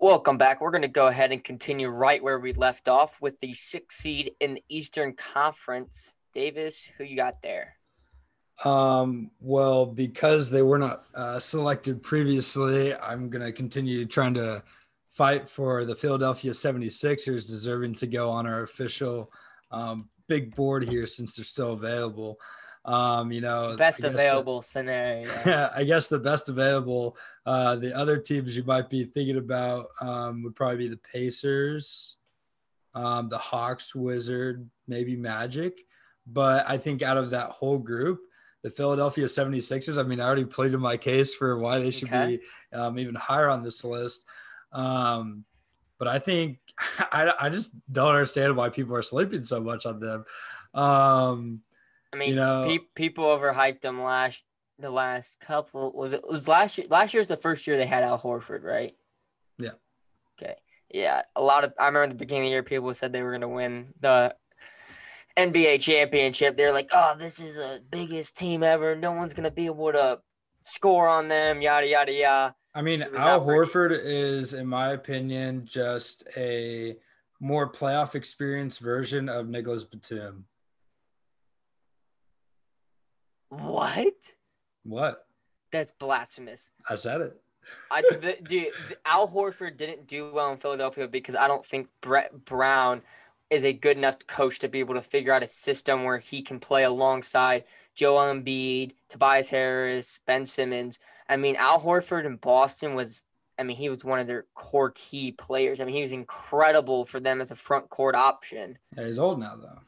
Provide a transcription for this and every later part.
Welcome back. We're going to go ahead and continue right where we left off with the 6th seed in the Eastern Conference. Davis, who you got there? Well, because they were not selected previously, I'm going to continue trying to fight for the Philadelphia 76ers, deserving to go on our official big board here since they're still available. Best available scenario. I guess the best available. The other teams you might be thinking about would probably be the Pacers, the Hawks, Wizard, maybe Magic. But I think out of that whole group, the Philadelphia 76ers, I mean, I already pleaded my case for why they should be even higher on this list. But I think I just don't understand why people are sleeping so much on them. People overhyped them the last couple. Was last year? Last year was the first year they had Al Horford, right? Yeah. Okay. Yeah. I remember at the beginning of the year, people said they were going to win the NBA championship. They're like, oh, this is the biggest team ever. No one's going to be able to score on them, yada, yada, yada. I mean, Al Horford is, in my opinion, just a more playoff experience version of Nicholas Batum. What? That's blasphemous. I said it. Al Horford didn't do well in Philadelphia because I don't think Brett Brown is a good enough coach to be able to figure out a system where he can play alongside Joel Embiid, Tobias Harris, Ben Simmons. I mean, Al Horford in Boston he was one of their core key players. I mean, he was incredible for them as a front court option. Yeah, he's old now, though.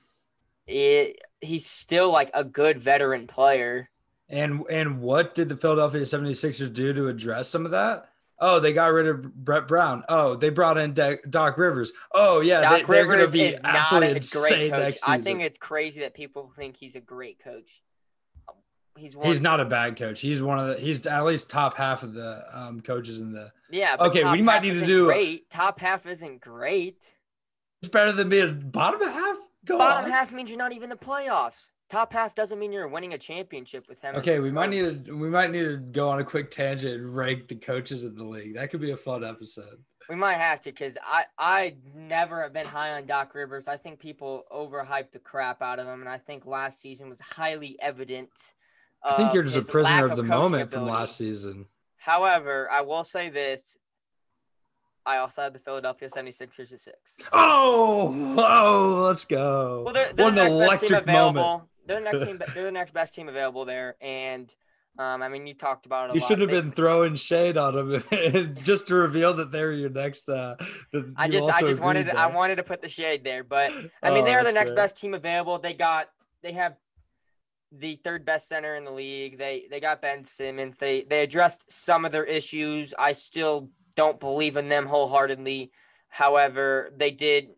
He's still like a good veteran player. And what did the Philadelphia 76ers do to address some of that? Oh, they got rid of Brett Brown. Oh, they brought in Doc Rivers. Oh, yeah, they're going to be absolutely insane next season. I think it's crazy that people think he's a great coach. He's not a bad coach. He's he's at least top half of the coaches in the. Yeah. But okay, we might need to do great. Top half isn't great. It's better than being bottom half. Bottom half means you're not even in the playoffs. Top half doesn't mean you're winning a championship with him. Okay, we might need to go on a quick tangent and rank the coaches in the league. That could be a fun episode. We might have to, because I never have been high on Doc Rivers. I think people overhyped the crap out of him, and I think last season was highly evident. I think you're just a prisoner of the moment from last season. However, I will say this. I also had the Philadelphia 76ers at 6. Oh, let's go. Well, they're the next best team available. They're the next best team available there, and you talked about it a lot. You should have been throwing shade on them just to reveal that they're your next. I wanted to put the shade there, but they are the next best team available. They have the third best center in the league. They got Ben Simmons. They addressed some of their issues. I still don't believe in them wholeheartedly. However, they did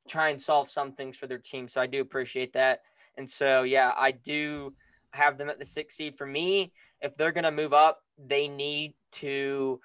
try and solve some things for their team, so I do appreciate that. And so, yeah, I do have them at the 6th seed. For me, if they're going to move up, they need to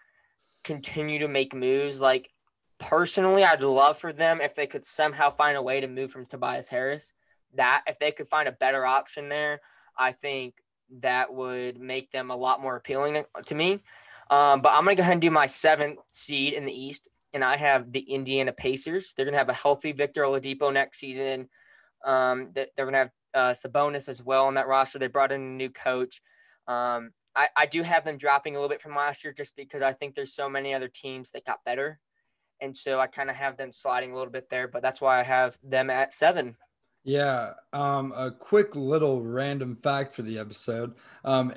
continue to make moves. Like, personally, I'd love for them if they could somehow find a way to move from Tobias Harris. That if they could find a better option there, I think that would make them a lot more appealing to me. But I'm going to go ahead and do my 7th seed in the East, and I have the Indiana Pacers. They're going to have a healthy Victor Oladipo next season. They're going to have Sabonis as well on that roster. They brought in a new coach. I do have them dropping a little bit from last year just because I think there's so many other teams that got better. And so I kind of have them sliding a little bit there, but that's why I have them at 7. Yeah. A quick little random fact for the episode.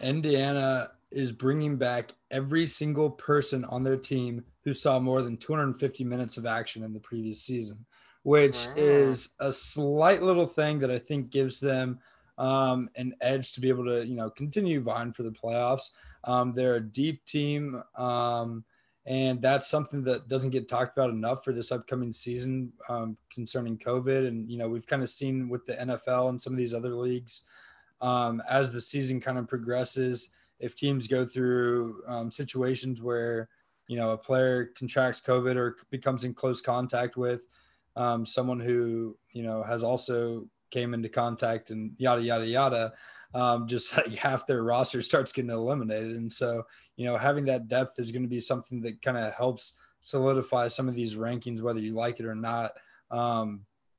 Indiana is bringing back every single person on their team who saw more than 250 minutes of action in the previous season, which is a slight little thing that I think gives them an edge to be able to, continue vying for the playoffs. They're a deep team, and that's something that doesn't get talked about enough for this upcoming season concerning COVID. And, we've kind of seen with the NFL and some of these other leagues as the season kind of progresses, if teams go through situations where, a player contracts COVID or becomes in close contact with someone who, has also came into contact and yada, yada, yada, just like half their roster starts getting eliminated. And so, having that depth is going to be something that kind of helps solidify some of these rankings, whether you like it or not,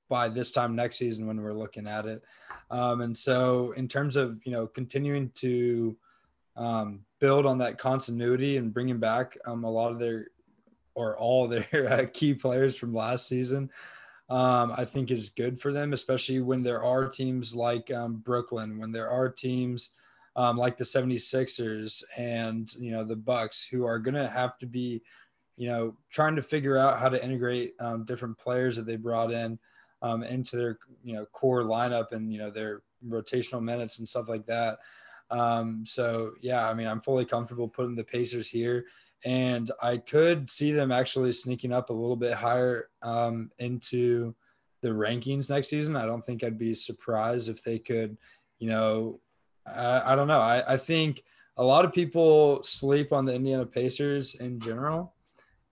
by this time next season when we're looking at it. And so in terms of, continuing to build on that continuity and bringing back a lot of their or all their key players from last season, I think is good for them, especially when there are teams like Brooklyn, when there are teams like the 76ers and, the Bucks, who are going to have to be, trying to figure out how to integrate different players that they brought in into their, core lineup and, their rotational minutes and stuff like that. So, yeah, I mean, I'm fully comfortable putting the Pacers here. And I could see them actually sneaking up a little bit higher into the rankings next season. I don't think I'd be surprised if they could, I don't know. I think a lot of people sleep on the Indiana Pacers in general.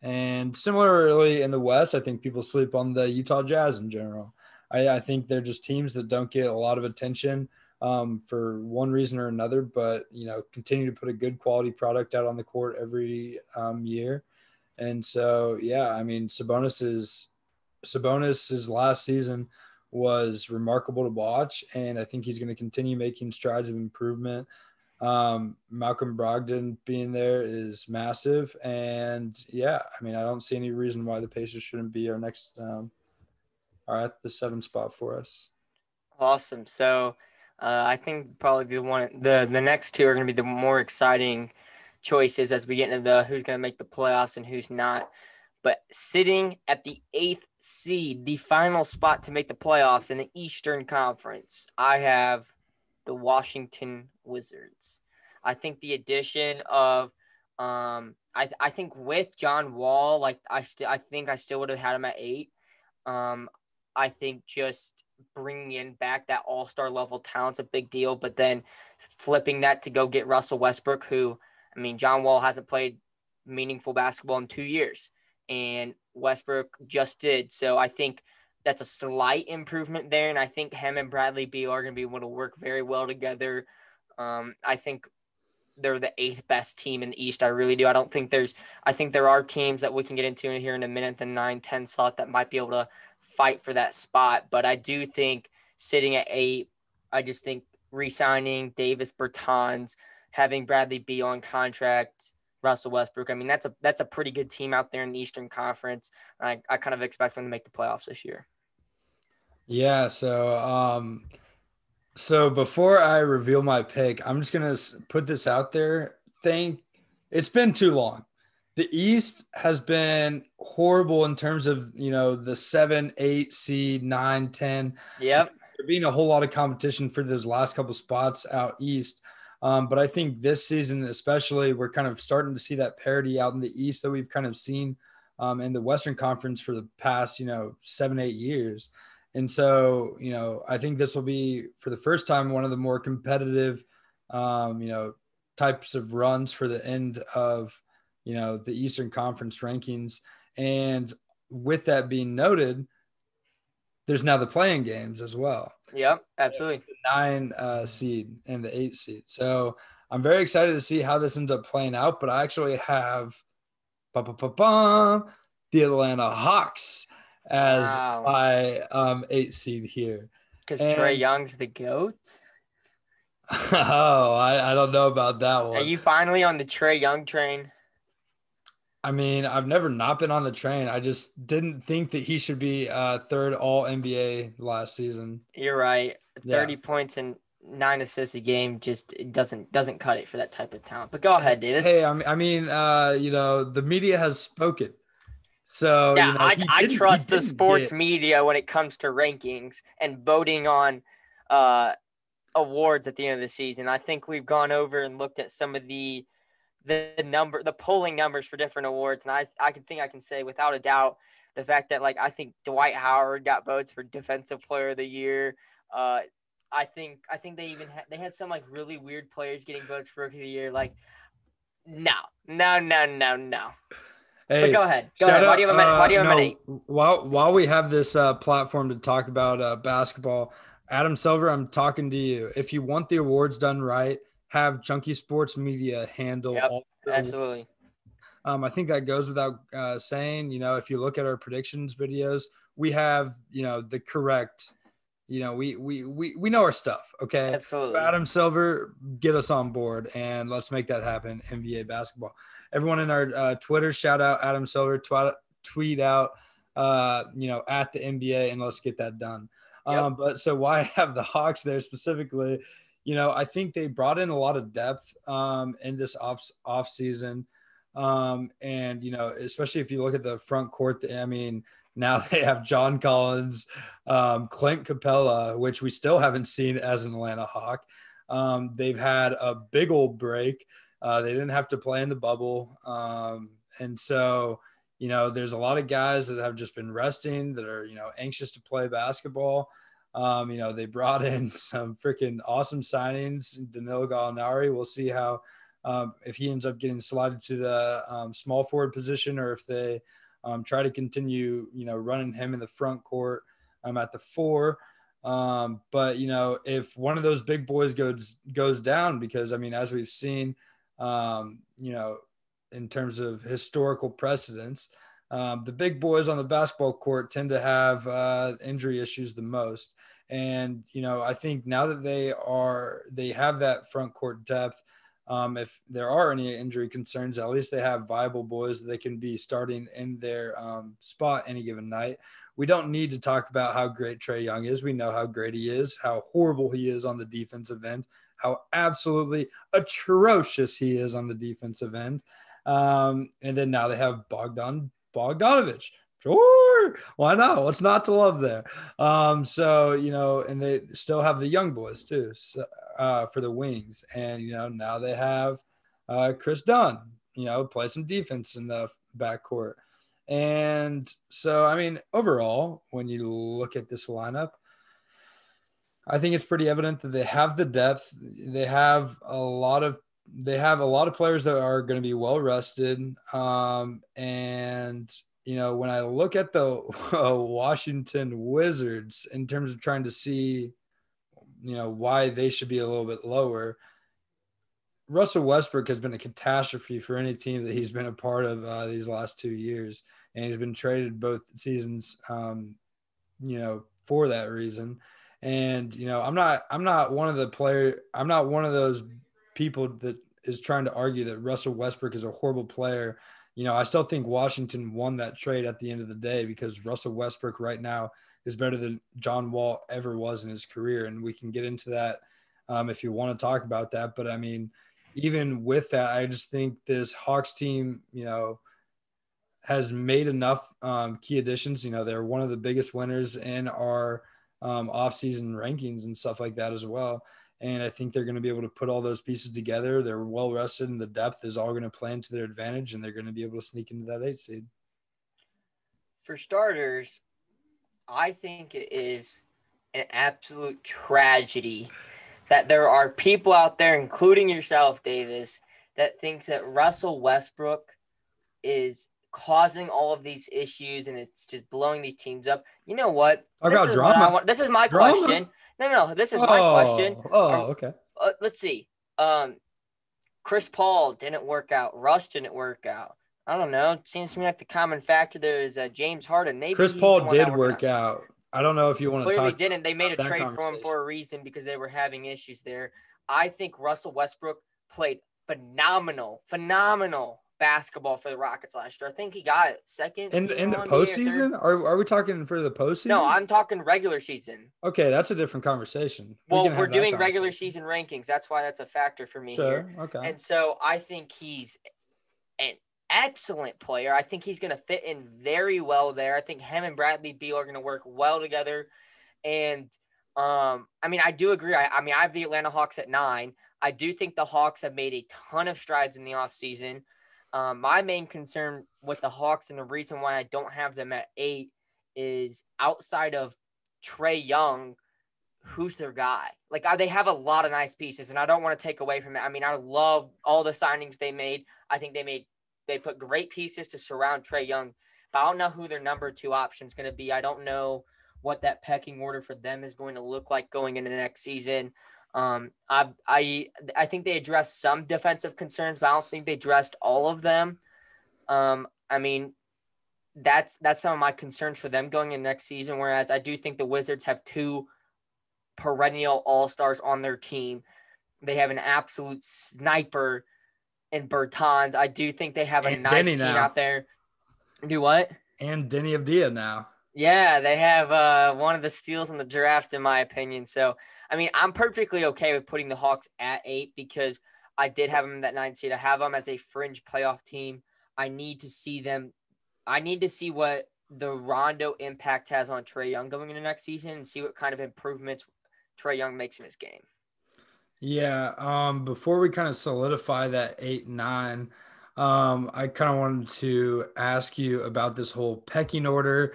And similarly in the West, I think people sleep on the Utah Jazz in general. I think they're just teams that don't get a lot of attention for one reason or another, but, continue to put a good quality product out on the court every year. And so, yeah, I mean, Sabonis's last season was remarkable to watch, and I think he's going to continue making strides of improvement. Malcolm Brogdon being there is massive, and yeah, I mean, I don't see any reason why the Pacers shouldn't be our next are at the 7th spot for us. Awesome. So I think probably the next two are going to be the more exciting choices as we get into the who's going to make the playoffs and who's not. But sitting at the 8th seed, the final spot to make the playoffs in the Eastern Conference, I have the Washington Wizards. I think the addition of I think with John Wall, like I think I still would have had him at 8. I think just bringing in back that all-star level talent's a big deal, but then flipping that to go get Russell Westbrook, who, I mean, John Wall hasn't played meaningful basketball in 2 years, and Westbrook just did. So I think that's a slight improvement there, and I think him and Bradley Beal are going to be able to work very well together. I think they're the 8th best team in the East. I really do. I think there are teams that we can get into here in a minute, the 9-10 slot that might be able to fight for that spot. But I do think sitting at 8, I just think re-signing Davis Bertans, having Bradley Beal on contract, Russell Westbrook. I mean, that's a pretty good team out there in the Eastern Conference. I kind of expect them to make the playoffs this year. Yeah. So before I reveal my pick, I'm just going to put this out there. It's been too long. The East has been horrible in terms of, the 7, 8 seed, 9, 10. Yep. There being a whole lot of competition for those last couple spots out East. But I think this season, especially, we're kind of starting to see that parity out in the East that we've kind of seen in the Western Conference for the past, 7, 8 years. And so, I think this will be, for the first time, one of the more competitive, types of runs for the end of, the Eastern Conference rankings. And with that being noted, there's now the playing games as well. Yep, absolutely. The 9 seed and the 8 seed. So I'm very excited to see how this ends up playing out. But I actually have the Atlanta Hawks as my 8 seed here. Because Trae Young's the GOAT? Oh, I don't know about that one. Are you finally on the Trae Young train? I mean, I've never not been on the train. I just didn't think that he should be 3rd All-NBA last season. You're right. 30 points and 9 assists a game just doesn't cut it for that type of talent. But go ahead, Davis. Hey, I mean, the media has spoken. So, yeah, I trust the sports media when it comes to rankings and voting on awards at the end of the season. I think we've gone over and looked at some of the polling numbers for different awards, and I can say without a doubt the fact that, like, I think Dwight Howard got votes for Defensive Player of the Year. I think they even they had some, like, really weird players getting votes for Rookie of the Year. Like, no. Hey, but go ahead. Why do you have a minute? While we have this platform to talk about basketball, Adam Silver, I'm talking to you. If you want the awards done right, have Junkie Sports Media handle Yep, all the absolutely. awards. I think that goes without saying. If you look at our predictions videos, we have the correct. We know our stuff. Okay, so Absolutely. Adam Silver, get us on board and let's make that happen. NBA basketball. Everyone in our Twitter, shout out Adam Silver. Tweet out, at the NBA, and let's get that done. Yep. But so why have the Hawks there specifically? I think they brought in a lot of depth in this off season. And especially if you look at the front court, I mean, now they have John Collins, Clint Capela, which we still haven't seen as an Atlanta Hawk. They've had a big old break. They didn't have to play in the bubble. And so, there's a lot of guys that have just been resting that are, anxious to play basketball. They brought in some freaking awesome signings. Danilo Gallinari. We'll see how if he ends up getting slotted to the small forward position, or if they try to continue, running him in the front court at the 4. But if one of those big boys goes down, because I mean, as we've seen, in terms of historical precedents, the big boys on the basketball court tend to have injury issues the most. And I think now that they have that front court depth. If there are any injury concerns, at least they have viable boys that they can be starting in their spot any given night. We don't need to talk about how great Trae Young is. We know how great he is, how horrible he is on the defensive end, how absolutely atrocious he is on the defensive end. And then now they have Bogdanovich. Sure, why not? What's not to love there? And they still have the young boys too. So, for the wings. And, now they have Chris Dunn, play some defense in the backcourt. And so, I mean, overall, when you look at this lineup, I think it's pretty evident that they have the depth. They have a lot of players that are going to be well rested. And when I look at the Washington Wizards in terms of trying to see why they should be a little bit lower. Russell Westbrook has been a catastrophe for any team that he's been a part of these last 2 years, and he's been traded both seasons, for that reason. And I'm not one of those people that is trying to argue that Russell Westbrook is a horrible player. I still think Washington won that trade at the end of the day, because Russell Westbrook right now is better than John Wall ever was in his career. And we can get into that if you want to talk about that. But I mean, even with that, I just think this Hawks team, has made enough key additions. They're one of the biggest winners in our off-season rankings and stuff like that as well. And I think they're going to be able to put all those pieces together. They're well rested, and the depth is all going to play into their advantage, and they're going to be able to sneak into that 8 seed. For starters, I think it is an absolute tragedy that there are people out there, including yourself, Davis, that thinks that Russell Westbrook is causing all of these issues and it's just blowing these teams up. You know what? This is my question. No, this is my question. Okay. Let's see. Chris Paul didn't work out. Russ didn't work out. I don't know. It seems to me like the common factor there is James Harden. Maybe Chris Paul did work out. I don't know if you want to talk. Clearly didn't. They made a trade for him for a reason, because they were having issues there. I think Russell Westbrook played phenomenal basketball for the Rockets last year. I think he got second in the postseason. Are we talking for the postseason? No, I'm talking regular season. Okay, that's a different conversation. Well, we're doing regular season rankings. That's why that's a factor for me here. Okay. And so I think he's an excellent player. I think he's going to fit in very well there. I think him and Bradley Beal are going to work well together. And I mean, I do agree. I have the Atlanta Hawks at 9. I do think the Hawks have made a ton of strides in the offseason. My main concern with the Hawks, and the reason why I don't have them at 8, is outside of Trae Young, who's their guy? Like, they have a lot of nice pieces, and I don't want to take away from it. I mean, I love all the signings they made. I think they put great pieces to surround Trae Young, but I don't know who their number 2 option is going to be. I don't know what that pecking order for them is going to look like going into next season. I think they addressed some defensive concerns, but I don't think they addressed all of them. I mean, that's some of my concerns for them going into next season. Whereas I do think the Wizards have two perennial all-stars on their team. They have an absolute sniper in Bertans. I do think they have a and nice Denny team now. out there. Do what? And Denny Avdia now. Yeah, they have one of the steals in the draft, in my opinion. So, I mean, I'm perfectly okay with putting the Hawks at 8 because I did have them in that 9th seed. I have them as a fringe playoff team. I need to see them. I need to see what the Rondo impact has on Trae Young going into next season and see what kind of improvements Trae Young makes in his game. Yeah. Before we kind of solidify that 8-9, I kind of wanted to ask you about this whole pecking order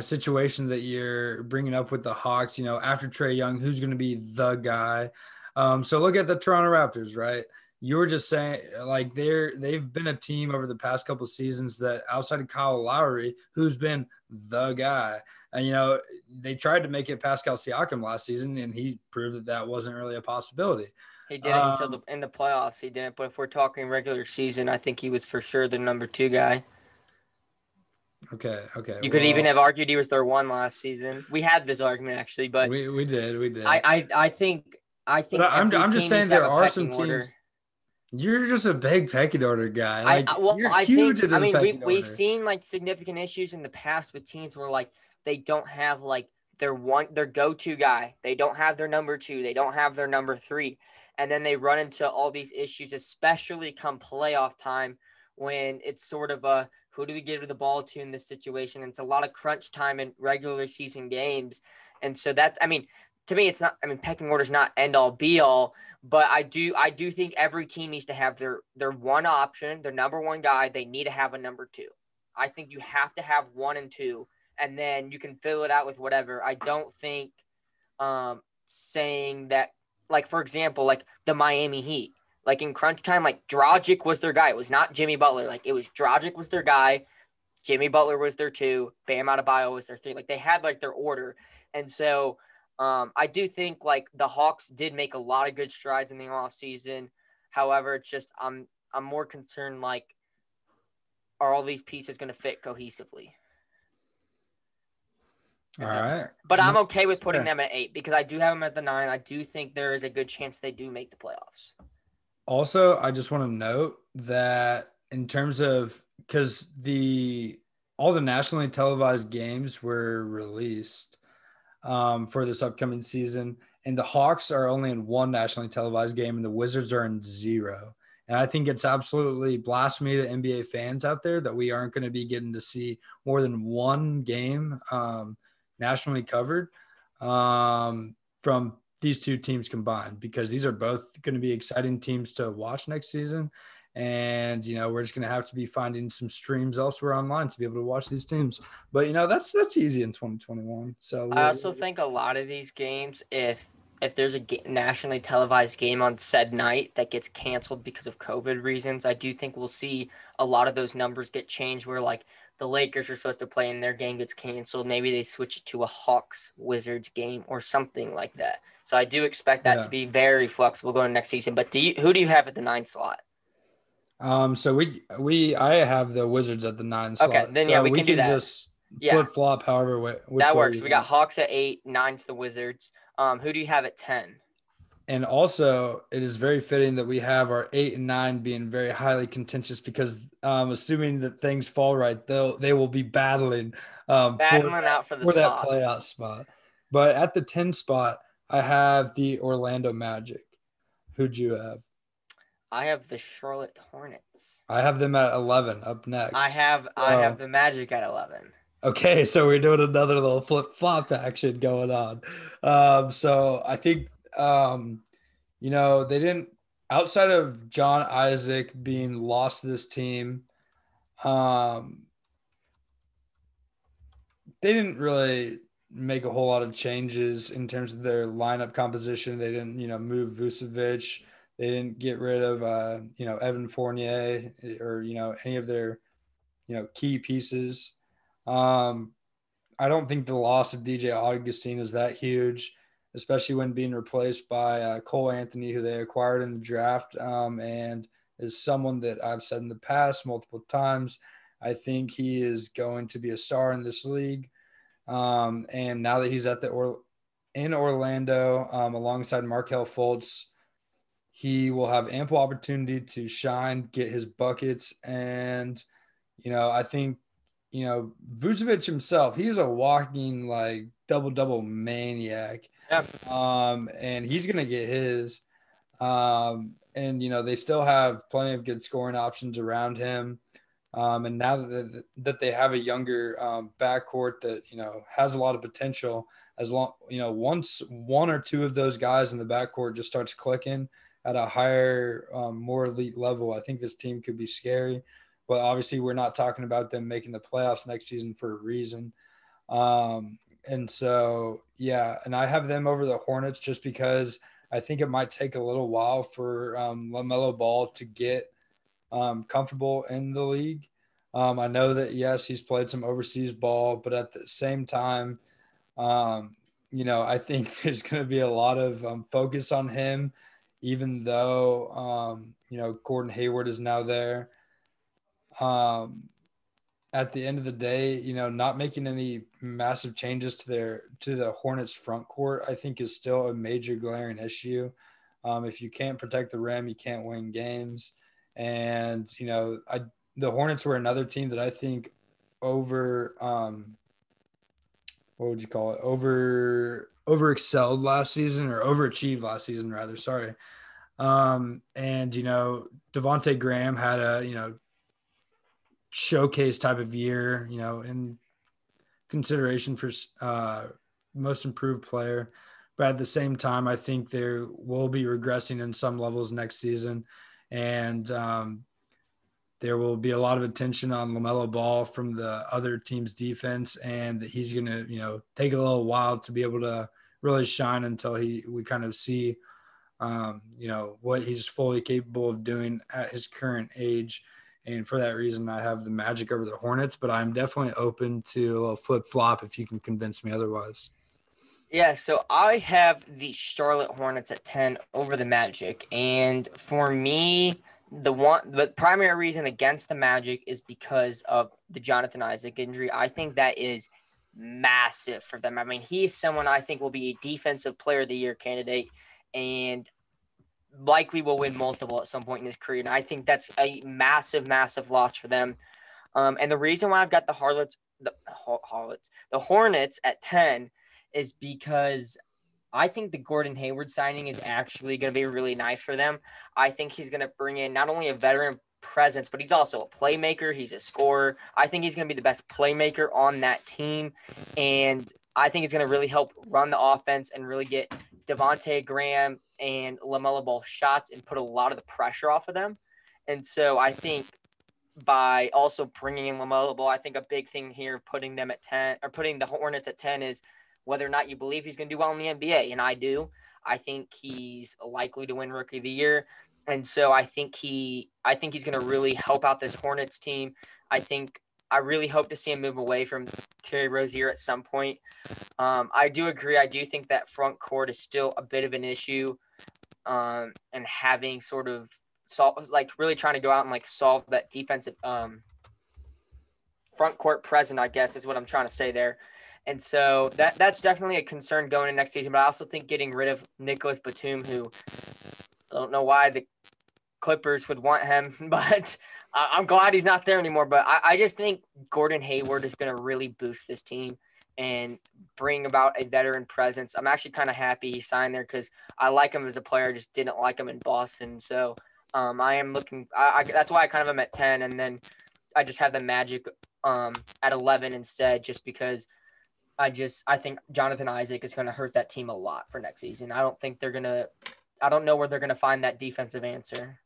situation that you're bringing up with the Hawks. You know, after Trae Young, who's going to be the guy? So look at the Toronto Raptors, right? You were just saying like they've been a team over the past couple of seasons that outside of Kyle Lowry, who's been the guy. And, you know, they tried to make it Pascal Siakam last season, and he proved that that wasn't really a possibility. He did it until in the playoffs. He didn't. But if we're talking regular season, I think he was for sure the number 2 guy. Okay. You could even have argued he was their 1 last season. We had this argument actually, but we did. I think but every I'm team just saying needs to have there a are some pecking teams. order. You're just a big pecking order guy. Like you're I huge think into the pecking we've order. seen like significant issues in the past with teams where like they don't have like their go-to guy. They don't have their number 2. They don't have their number 3. And then they run into all these issues, especially come playoff time when it's sort of a who do we give the ball to in this situation? And it's a lot of crunch time in regular season games. And so that's, I mean, to me, it's not, I mean, pecking order is not end all be all, but I do think every team needs to have their one option, their number 1 guy. They need to have a number 2. I think you have to have 1 and 2, and then you can fill it out with whatever. I don't think saying that, like, for example, like the Miami Heat, like in crunch time, like Dragic was their guy. It was not Jimmy Butler. Like it was Dragic was their guy. Jimmy Butler was their 2. Bam Adebayo was their 3. Like they had like their order. And so I do think like the Hawks did make a lot of good strides in the offseason. However, it's just I'm more concerned like are all these pieces going to fit cohesively? All right. But I'm okay with putting them at 8 because I do have them at the 9. I do think there is a good chance they do make the playoffs. Also, I just want to note that in terms of because all the nationally televised games were released for this upcoming season, and the Hawks are only in 1 nationally televised game, and the Wizards are in 0. And I think it's absolutely blasphemy to NBA fans out there that we aren't going to be getting to see more than 1 game nationally covered from these 2 teams combined, because these are both going to be exciting teams to watch next season. And, you know, we're just going to have to be finding some streams elsewhere online to be able to watch these teams. But, you know, that's easy in 2021. So I also think a lot of these games, if there's a nationally televised game on said night that gets canceled because of COVID reasons, I do think we'll see a lot of those numbers get changed where like the Lakers are supposed to play and their game gets canceled. Maybe they switch it to a Hawks Wizards game or something like that. So I do expect that to be very flexible going next season. But who do you have at the 9 slot? So I have the Wizards at the 9 slot. Okay, then so we can do that. Just flip flop however which that way works. We got Hawks at 8, 9 to the Wizards. Who do you have at 10? And also, it is very fitting that we have our 8 and 9 being very highly contentious because assuming that things fall right, they will be battling out for that playoff spot. But at the 10 spot, I have the Orlando Magic. Who'd you have? I have the Charlotte Hornets. I have them at 11 up next. I have the Magic at 11. Okay, so we're doing another little flip-flop action going on. So I think you know, they didn't, outside of John Isaac being lost to this team, they didn't really make a whole lot of changes in terms of their lineup composition. They didn't, you know, move Vucevic. They didn't get rid of, you know, Evan Fournier or, you know, any of their, you know, key pieces. I don't think the loss of DJ Augustine is that huge, especially when being replaced by Cole Anthony, who they acquired in the draft, and is someone that I've said in the past multiple times. I think he is going to be a star in this league. And now that he's at in Orlando alongside Markelle Fultz, he will have ample opportunity to shine, get his buckets, and I think Vucevic himself, he's a walking like double maniac. Yeah. And he's gonna get his. And they still have plenty of good scoring options around him. And now that they have a younger backcourt that has a lot of potential, as long once one or two of those guys in the backcourt just starts clicking at a higher, more elite level, I think this team could be scary. But obviously, we're not talking about them making the playoffs next season for a reason. And so, yeah, and I have them over the Hornets just because I think it might take a little while for LaMelo Ball to get comfortable in the league. I know that, yes, he's played some overseas ball, but at the same time, I think there's going to be a lot of focus on him, even though, Gordon Hayward is now there. At the end of the day, not making any massive changes to the Hornets front court, I think is still a major glaring issue. If you can't protect the rim, you can't win games. And, the Hornets were another team that I think what would you call it? Over excelled last season, or overachieved last season rather. Sorry. And, Devontae Graham had a, showcase type of year, in consideration for most improved player. But at the same time, I think there will be regressing in some levels next season. And there will be a lot of attention on LaMelo Ball from the other team's defense, and that he's going to, take a little while to be able to really shine until we kind of see, what he's fully capable of doing at his current age. And for that reason, I have the Magic over the Hornets, but I'm definitely open to a little flip-flop if you can convince me otherwise. Yeah, so I have the Charlotte Hornets at 10 over the Magic. And for me, the primary reason against the Magic is because of the Jonathan Isaac injury. I think that is massive for them. I mean, he's someone I think will be a defensive player of the year candidate and likely will win multiple at some point in his career. And I think that's a massive, massive loss for them. And the reason why I've got the Hornets at 10 is because I think the Gordon Hayward signing is actually going to be really nice for them. I think he's going to bring in not only a veteran presence, but he's also a playmaker. He's a scorer. I think he's going to be the best playmaker on that team. And I think it's going to really help run the offense and really get Devontae Graham and LaMelo Ball shots and put a lot of the pressure off of them. And so I think by also bringing in LaMelo Ball, I think a big thing here, putting them at 10 or putting the Hornets at 10 is whether or not you believe he's going to do well in the NBA. And I do. I think he's likely to win Rookie of the Year. And so I think he's going to really help out this Hornets team. I really hope to see him move away from Terry Rozier at some point. I do agree. I do think that front court is still a bit of an issue, and having sort of really trying to go out and solve that defensive front court present, I guess is what I'm trying to say there. And so that's definitely a concern going into next season. But I also think getting rid of Nicholas Batum, who I don't know why the Clippers would want him, but I'm glad he's not there anymore. But I just think Gordon Hayward is going to really boost this team and bring about a veteran presence. I'm actually kind of happy he signed there because I like him as a player. I just didn't like him in Boston. So I am looking – that's why I kind of am at 10, and then I just have the Magic at 11 instead just because I think Jonathan Isaac is going to hurt that team a lot for next season. I don't know where they're going to find that defensive answer.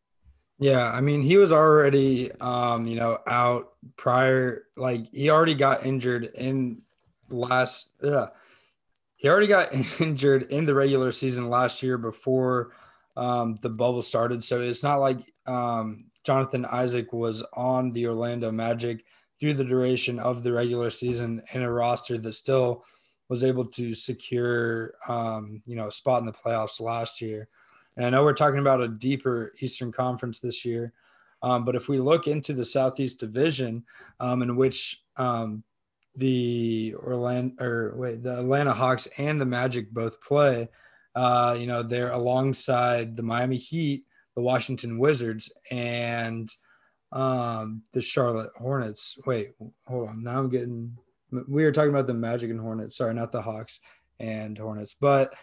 Yeah, I mean, he was already, out prior. He already got injured in he already got injured in the regular season last year before the bubble started. So it's not like Jonathan Isaac was on the Orlando Magic through the duration of the regular season in a roster that still was able to secure, a spot in the playoffs last year. And I know we're talking about a deeper Eastern Conference this year, but if we look into the Southeast Division, in which the Atlanta Hawks and the Magic both play, they're alongside the Miami Heat, the Washington Wizards, and the Charlotte Hornets. Wait, hold on. Now we were talking about the Magic and Hornets. Sorry, not the Hawks and Hornets. But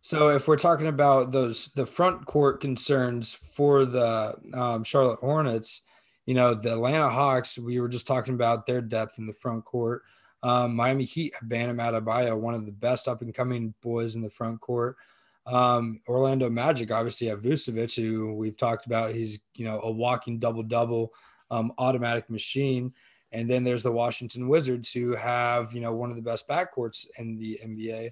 so if we're talking about the front court concerns for the Charlotte Hornets, the Atlanta Hawks, we were just talking about their depth in the front court. Miami Heat have Bam Adebayo, one of the best up and coming boys in the front court. Orlando Magic obviously have Vucevic, who we've talked about. He's a walking double automatic machine. And then there's the Washington Wizards, who have one of the best backcourts in the NBA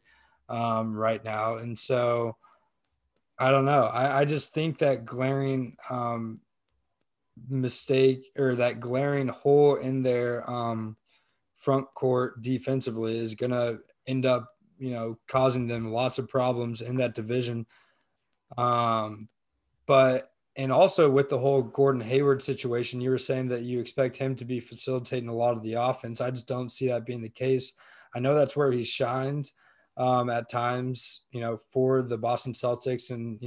right now. And so I don't know. I just think that glaring mistake, or that glaring hole in their front court defensively, is going to end up causing them lots of problems in that division. And also with the whole Gordon Hayward situation, you were saying that you expect him to be facilitating a lot of the offense. I just don't see that being the case. I know that's where he shined at times, for the Boston Celtics and,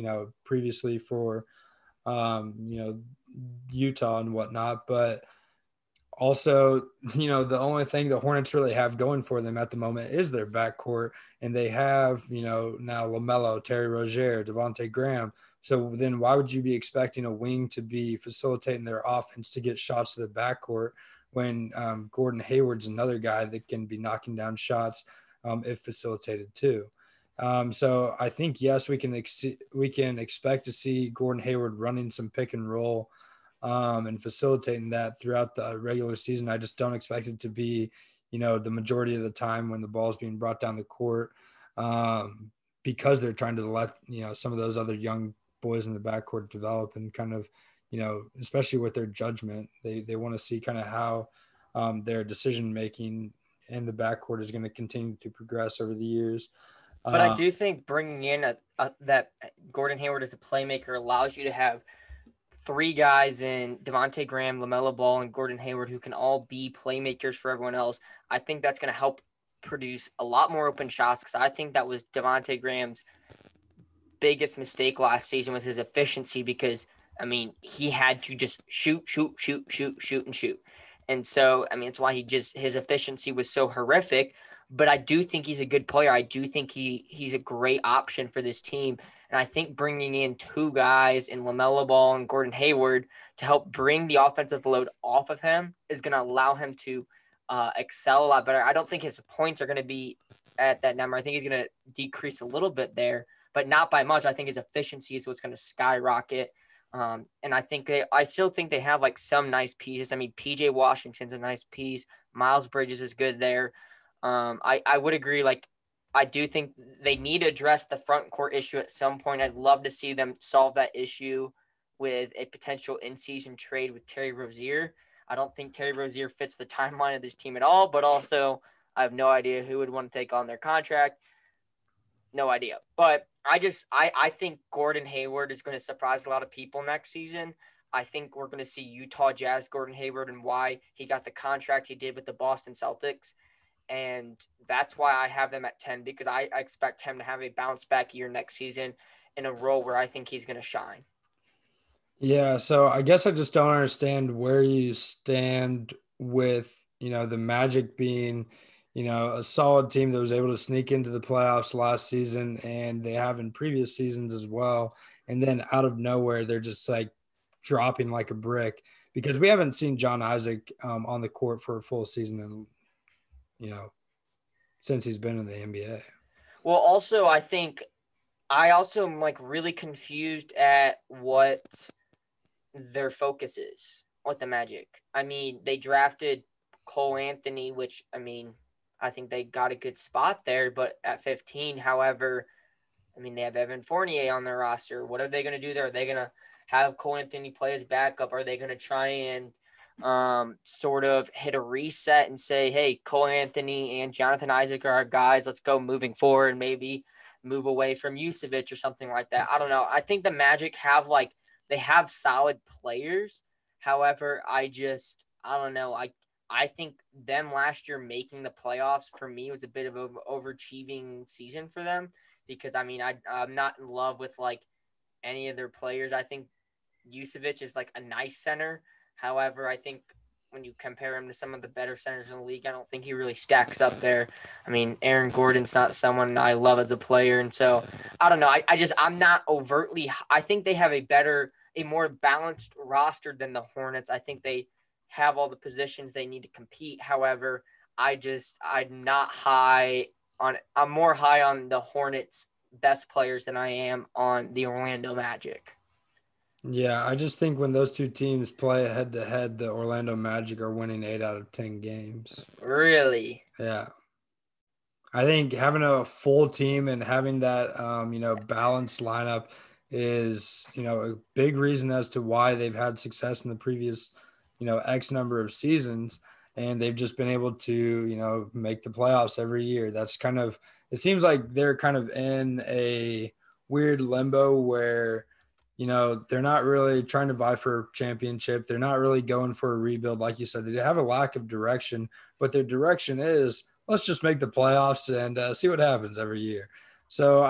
previously for, Utah and whatnot. But also, the only thing the Hornets really have going for them at the moment is their backcourt. And they have, now LaMelo, Terry Rozier, Devontae Graham. So then why would you be expecting a wing to be facilitating their offense to get shots to the backcourt when Gordon Hayward's another guy that can be knocking down shots if facilitated too? So I think, yes, we can expect to see Gordon Hayward running some pick and roll and facilitating that throughout the regular season. I just don't expect it to be, the majority of the time when the ball is being brought down the court, because they're trying to let, some of those other young boys in the backcourt develop and kind of, especially with their judgment, they want to see kind of how their decision-making in the backcourt is going to continue to progress over the years. But I do think bringing in that Gordon Hayward as a playmaker allows you to have three guys in Devontae Graham, LaMelo Ball, and Gordon Hayward who can all be playmakers for everyone else. I think that's going to help produce a lot more open shots, because I think that was Devontae Graham's biggest mistake last season was his efficiency, because, he had to just shoot. And so, it's why his efficiency was so horrific. But I do think he's a good player. I do think he's a great option for this team. And I think bringing in two guys in LaMelo Ball and Gordon Hayward to help bring the offensive load off of him is going to allow him to excel a lot better. I don't think his points are going to be at that number. I think he's going to decrease a little bit there, but not by much. I think his efficiency is what's going to skyrocket. And I still think they have some nice pieces. PJ Washington's a nice piece. Miles Bridges is good there. I would agree. I do think they need to address the front court issue at some point. I'd love to see them solve that issue with a potential in-season trade with Terry Rozier. I don't think Terry Rozier fits the timeline of this team at all, but also I have no idea who would want to take on their contract. No idea. But I think Gordon Hayward is going to surprise a lot of people next season. I think we're going to see Utah Jazz Gordon Hayward and why he got the contract he did with the Boston Celtics. And that's why I have them at 10, because I expect him to have a bounce back year next season in a role where I think he's going to shine. Yeah, so I guess I just don't understand where you stand with, the Magic being, a solid team that was able to sneak into the playoffs last season, and they have in previous seasons as well. And then out of nowhere, they're just dropping like a brick, because we haven't seen John Isaac on the court for a full season and since he's been in the NBA. Well, also, I am really confused at what their focus is with the Magic. They drafted Cole Anthony, which, I think they got a good spot there, but at 15, however, they have Evan Fournier on their roster. What are they going to do there? Are they going to have Cole Anthony play as backup? Are they going to try and sort of hit a reset and say, hey, Cole Anthony and Jonathan Isaac are our guys. Let's go moving forward, maybe move away from Vucevic or something like that. I don't know. I think the Magic they have solid players. However, I don't know. I think them last year making the playoffs for me was a bit of an overachieving season for them because, I'm not in love with any of their players. I think Vucevic is a nice center. However, I think when you compare him to some of the better centers in the league, I don't think he really stacks up there. Aaron Gordon's not someone I love as a player. And so I don't know. I'm not overtly, I think they have a more balanced roster than the Hornets. I think they have all the positions they need to compete. However, I'm more high on the Hornets best players than I am on the Orlando Magic. Yeah, I just think when those two teams play head to head, the Orlando Magic are winning 8 out of 10 games. Really? Yeah. I think having a full team and having that, balanced lineup is, a big reason as to why they've had success in the previous, X number of seasons. And they've just been able to, make the playoffs every year. That's it seems like they're kind of in a weird limbo where, they're not really trying to vie for a championship. They're not really going for a rebuild. Like you said, they have a lack of direction, but their direction is, let's just make the playoffs and see what happens every year. So,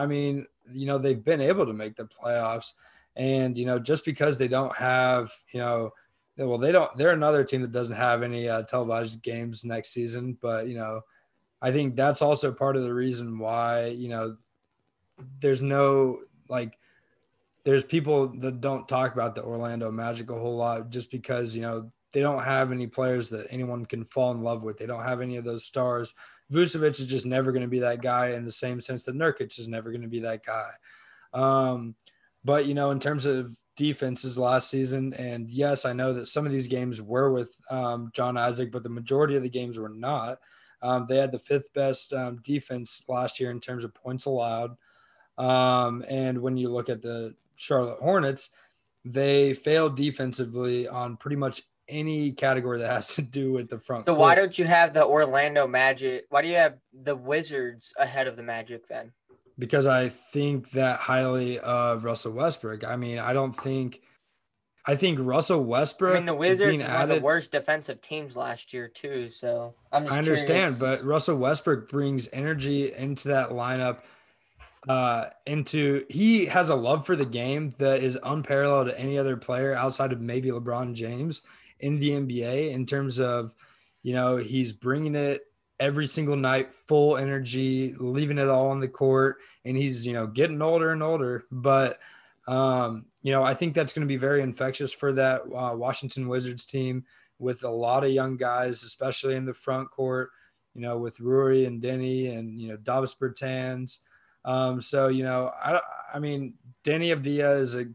they've been able to make the playoffs and, just because they don't have, they're another team that doesn't have any televised games next season. But, I think that's also part of the reason why, there's there's people that don't talk about the Orlando Magic a whole lot just because, they don't have any players that anyone can fall in love with. They don't have any of those stars. Vucevic is just never going to be that guy in the same sense that Nurkic is never going to be that guy. But, in terms of defenses last season, and yes, I know that some of these games were with John Isaac, but the majority of the games were not. They had the 5th best defense last year in terms of points allowed. And when you look at the Charlotte Hornets, they failed defensively on pretty much any category that has to do with the front court. Why don't you have the Orlando Magic? Why do you have the Wizards ahead of the Magic then? Because I think that highly of Russell Westbrook. I think Russell Westbrook. The Wizards were one of the worst defensive teams last year too. So I understand, but Russell Westbrook brings energy into that lineup. He has a love for the game that is unparalleled to any other player outside of maybe LeBron James in the NBA in terms of, he's bringing it every single night, full energy, leaving it all on the court, and he's, getting older and older. But, I think that's going to be very infectious for that Washington Wizards team with a lot of young guys, especially in the front court, with Rory and Denny and, Davis Bertans. So, Denny Avdia is a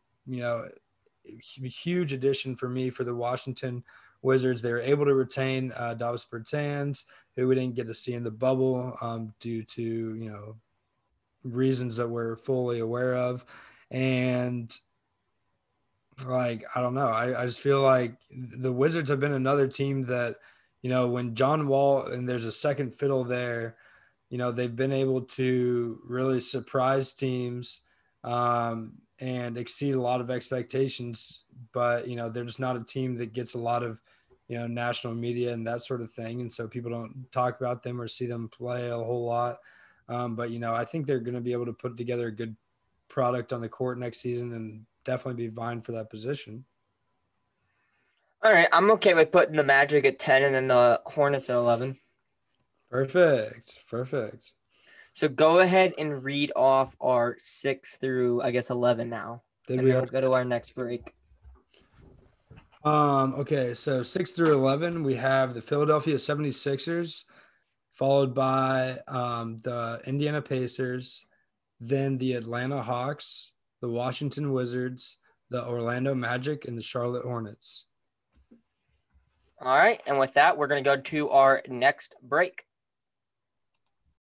huge addition for me for the Washington Wizards. They were able to retain Davis Bertans, who we didn't get to see in the bubble due to, reasons that we're fully aware of. And I don't know. I just feel like the Wizards have been another team that, when John Wall and there's a second fiddle there, they've been able to really surprise teams and exceed a lot of expectations. But, they're just not a team that gets a lot of, national media and that sort of thing. And so people don't talk about them or see them play a whole lot. But, I think they're going to be able to put together a good product on the court next season and definitely be vying for that position. All right. I'm okay with putting the Magic at 10 and then the Hornets at 11. Perfect. So go ahead and read off our 6 through, 11 now. Then we'll go to our next break. Okay, so 6 through 11, we have the Philadelphia 76ers, followed by the Indiana Pacers, then the Atlanta Hawks, the Washington Wizards, the Orlando Magic, and the Charlotte Hornets. All right, and with that, we're going to go to our next break.